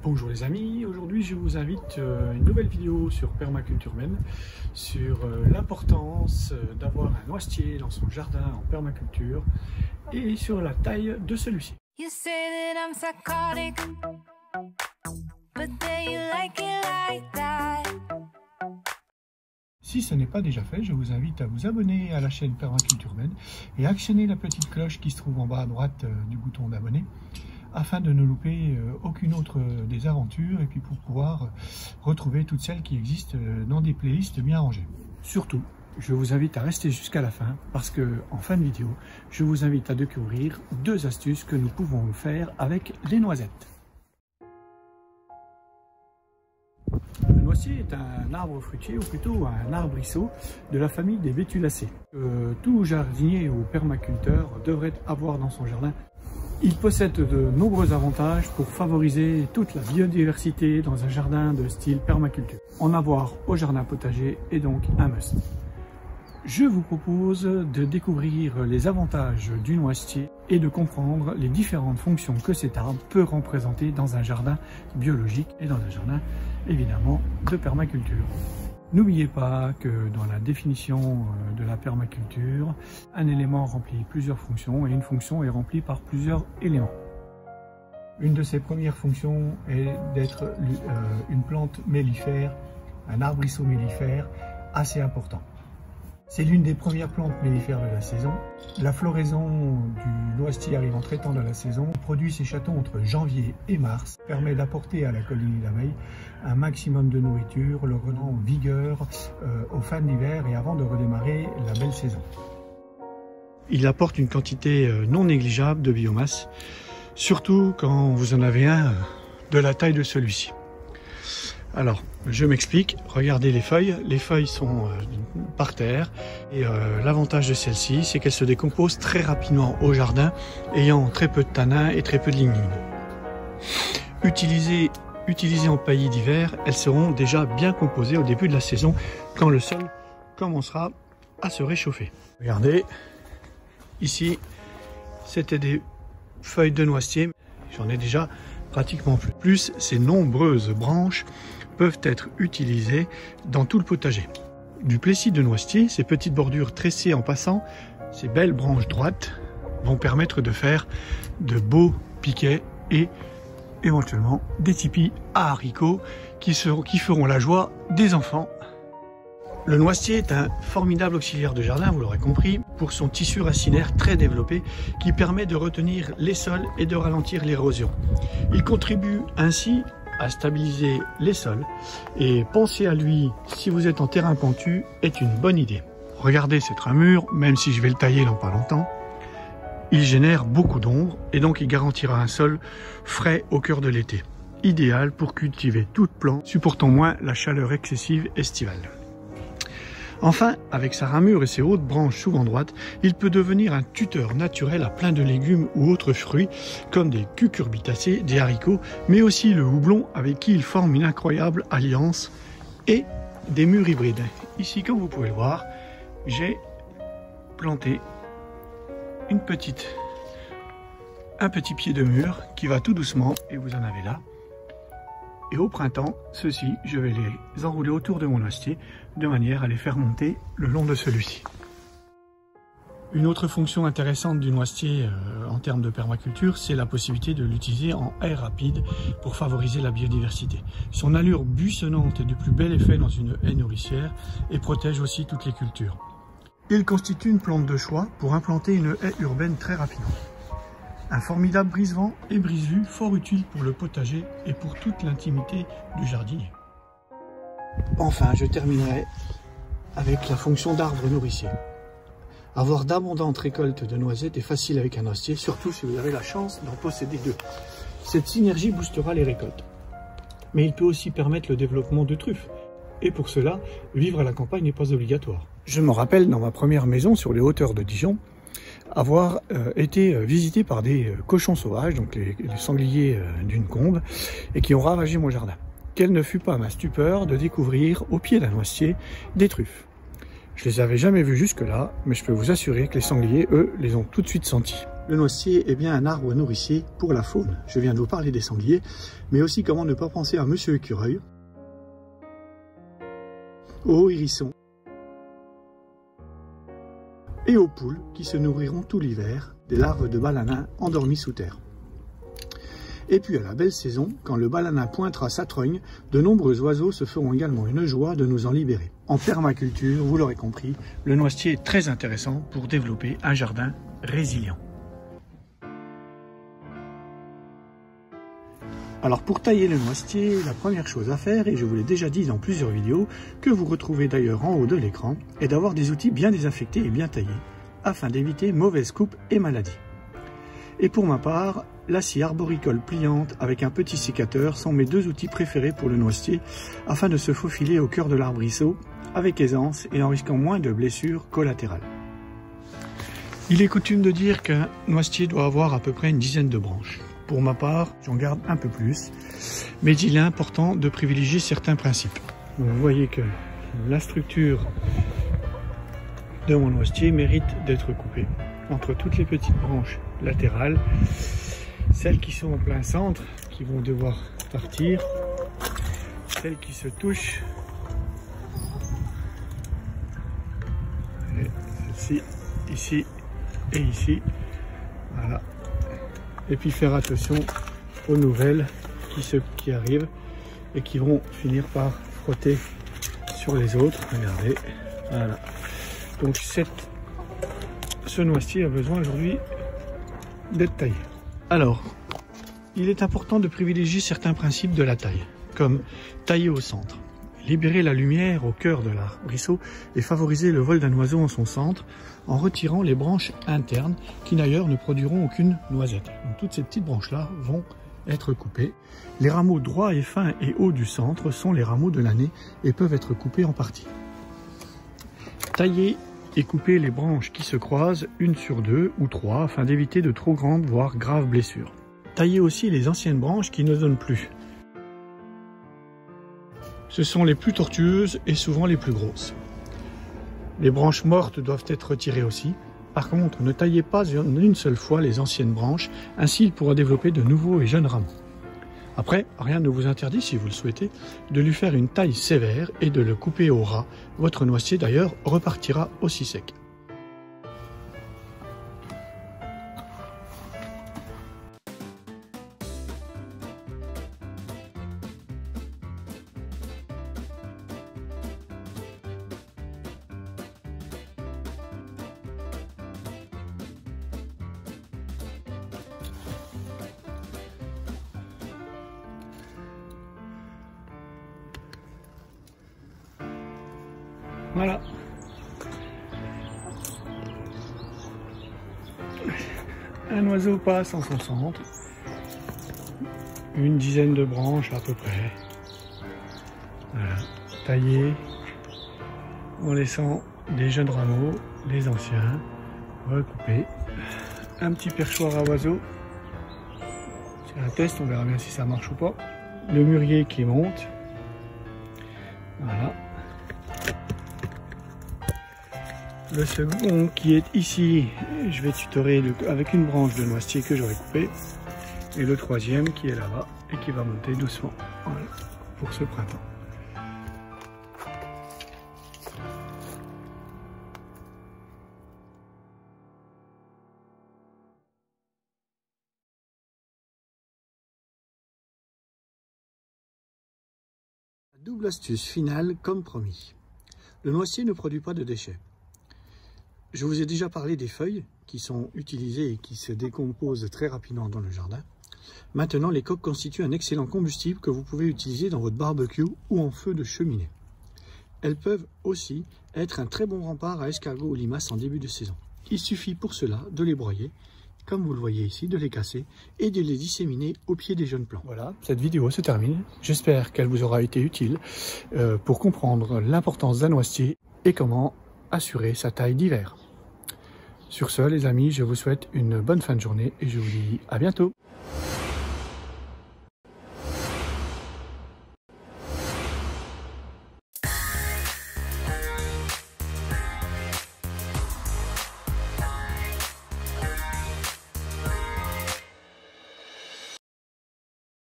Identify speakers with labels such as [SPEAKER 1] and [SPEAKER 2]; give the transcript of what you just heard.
[SPEAKER 1] Bonjour les amis, aujourd'hui je vous invite à une nouvelle vidéo sur Permaculture Men sur l'importance d'avoir un noisetier dans son jardin en permaculture et sur la taille de celui-ci. Si ce n'est pas déjà fait, je vous invite à vous abonner à la chaîne Permaculture Men et actionner la petite cloche qui se trouve en bas à droite du bouton d'abonner, afin de ne louper aucune autre des aventures et puis pour pouvoir retrouver toutes celles qui existent dans des playlists bien rangées. Surtout, je vous invite à rester jusqu'à la fin parce que en fin de vidéo, je vous invite à découvrir deux astuces que nous pouvons faire avec les noisettes. Le noisetier est un arbre fruitier ou plutôt un arbrisseau de la famille des Bétulacées. Tout jardinier ou permaculteur devrait avoir dans son jardin. Il possède de nombreux avantages pour favoriser toute la biodiversité dans un jardin de style permaculture. En avoir au jardin potager est donc un must. Je vous propose de découvrir les avantages du noisetier et de comprendre les différentes fonctions que cet arbre peut représenter dans un jardin biologique et dans un jardin évidemment de permaculture. N'oubliez pas que dans la définition de la permaculture, un élément remplit plusieurs fonctions et une fonction est remplie par plusieurs éléments. Une de ses premières fonctions est d'être une plante mellifère, un arbrisseau mellifère assez important. C'est l'une des premières plantes mellifères de la saison. La floraison du noisetier arrivant très tard de la saison produit ses chatons entre janvier et mars, permet d'apporter à la colonie d'abeilles un maximum de nourriture, le redonnant en vigueur aux fins d'hiver et avant de redémarrer la belle saison. Il apporte une quantité non négligeable de biomasse, surtout quand vous en avez un de la taille de celui-ci. Alors, je m'explique, regardez les feuilles sont par terre et l'avantage de celles-ci, c'est qu'elles se décomposent très rapidement au jardin, ayant très peu de tanins et très peu de lignine. Utilisées en paillis d'hiver, elles seront déjà bien composées au début de la saison, quand le sol commencera à se réchauffer. Regardez, ici, c'était des feuilles de noisetier, j'en ai déjà pratiquement plus. Plus, ces nombreuses branches peuvent être utilisées dans tout le potager. Du plessis de noisetier, ces petites bordures tressées en passant, ces belles branches droites vont permettre de faire de beaux piquets et éventuellement des tipis à haricots qui feront la joie des enfants. Le noisetier est un formidable auxiliaire de jardin, vous l'aurez compris, pour son tissu racinaire très développé qui permet de retenir les sols et de ralentir l'érosion. Il contribue ainsi à stabiliser les sols et penser à lui si vous êtes en terrain pentu est une bonne idée. Regardez cette ramure, même si je vais le tailler dans pas longtemps, il génère beaucoup d'ombre et donc il garantira un sol frais au cœur de l'été. Idéal pour cultiver toute plante supportant moins la chaleur excessive estivale. Enfin, avec sa ramure et ses hautes branches souvent droites, il peut devenir un tuteur naturel à plein de légumes ou autres fruits, comme des cucurbitacées, des haricots, mais aussi le houblon avec qui il forme une incroyable alliance, et des murs hybrides. Ici, comme vous pouvez le voir, j'ai planté un petit pied de mur qui va tout doucement, et vous en avez là. Et au printemps, ceux-ci, je vais les enrouler autour de mon noisetier de manière à les faire monter le long de celui-ci. Une autre fonction intéressante du noisetier en termes de permaculture, c'est la possibilité de l'utiliser en haie rapide pour favoriser la biodiversité. Son allure buissonnante est du plus bel effet dans une haie nourricière et protège aussi toutes les cultures. Il constitue une plante de choix pour implanter une haie urbaine très rapidement. Un formidable brise-vent et brise-vue fort utile pour le potager et pour toute l'intimité du jardinier. Enfin, je terminerai avec la fonction d'arbre nourricier. Avoir d'abondantes récoltes de noisettes est facile avec un noisetier, surtout si vous avez la chance d'en posséder deux. Cette synergie boostera les récoltes. Mais il peut aussi permettre le développement de truffes. Et pour cela, vivre à la campagne n'est pas obligatoire. Je me rappelle dans ma première maison sur les hauteurs de Dijon, avoir été visité par des cochons sauvages, donc les sangliers d'une combe, et qui ont ravagé mon jardin. Quelle ne fut pas ma stupeur de découvrir au pied d'un noisetier des truffes. Je les avais jamais vus jusque-là, mais je peux vous assurer que les sangliers, eux, les ont tout de suite sentis. Le noisetier est bien un arbre nourricier pour la faune. Je viens de vous parler des sangliers, mais aussi comment ne pas penser à Monsieur Écureuil, aux hérissons et aux poules qui se nourriront tout l'hiver des larves de balanin endormies sous terre. Et puis à la belle saison, quand le balanin pointera sa trogne, de nombreux oiseaux se feront également une joie de nous en libérer. En permaculture, vous l'aurez compris, le noisetier est très intéressant pour développer un jardin résilient. Alors pour tailler le noisetier, la première chose à faire, et je vous l'ai déjà dit dans plusieurs vidéos, que vous retrouvez d'ailleurs en haut de l'écran, est d'avoir des outils bien désinfectés et bien taillés, afin d'éviter mauvaises coupes et maladies. Et pour ma part, la scie arboricole pliante avec un petit sécateur sont mes deux outils préférés pour le noisetier, afin de se faufiler au cœur de l'arbrisseau avec aisance et en risquant moins de blessures collatérales. Il est coutume de dire qu'un noisetier doit avoir à peu près une dizaine de branches. Pour ma part, j'en garde un peu plus, mais il est important de privilégier certains principes. Donc vous voyez que la structure de mon noisetier mérite d'être coupée entre toutes les petites branches latérales, celles qui sont en plein centre, qui vont devoir partir, celles qui se touchent, celle-ci, ici et ici, voilà. Et puis faire attention aux nouvelles qui arrivent et qui vont finir par frotter sur les autres. Regardez, voilà. Donc ce noisetier a besoin aujourd'hui d'être taillé. Alors, il est important de privilégier certains principes de la taille, comme tailler au centre, libérer la lumière au cœur de l'arbrisseau et favoriser le vol d'un oiseau en son centre en retirant les branches internes qui d'ailleurs ne produiront aucune noisette. Donc toutes ces petites branches-là vont être coupées. Les rameaux droits et fins et hauts du centre sont les rameaux de l'année et peuvent être coupés en partie. Tailler et couper les branches qui se croisent une sur deux ou trois afin d'éviter de trop grandes voire graves blessures. Tailler aussi les anciennes branches qui ne donnent plus. Ce sont les plus tortueuses et souvent les plus grosses. Les branches mortes doivent être retirées aussi. Par contre, ne taillez pas une seule fois les anciennes branches, ainsi il pourra développer de nouveaux et jeunes rameaux. Après, rien ne vous interdit, si vous le souhaitez, de lui faire une taille sévère et de le couper au ras. Votre noisetier d'ailleurs repartira aussi sec. Voilà. Un oiseau passe en son centre. Une dizaine de branches à peu près. Voilà. Taillées en laissant des jeunes rameaux, les anciens, recoupés. Un petit perchoir à oiseaux. C'est un test, on verra bien si ça marche ou pas. Le mûrier qui monte. Voilà. Le second qui est ici, je vais tutorer avec une branche de noisetier que j'aurai coupé. Et le troisième qui est là-bas et qui va monter doucement. Voilà, pour ce printemps. Double astuce finale comme promis. Le noisetier ne produit pas de déchets. Je vous ai déjà parlé des feuilles qui sont utilisées et qui se décomposent très rapidement dans le jardin. Maintenant, les coques constituent un excellent combustible que vous pouvez utiliser dans votre barbecue ou en feu de cheminée. Elles peuvent aussi être un très bon rempart à escargots ou limaces en début de saison. Il suffit pour cela de les broyer, comme vous le voyez ici, de les casser et de les disséminer au pied des jeunes plants. Voilà, cette vidéo se termine. J'espère qu'elle vous aura été utile pour comprendre l'importance d'un noisetier et comment assurer sa taille d'hiver. Sur ce, les amis, je vous souhaite une bonne fin de journée et je vous dis à bientôt.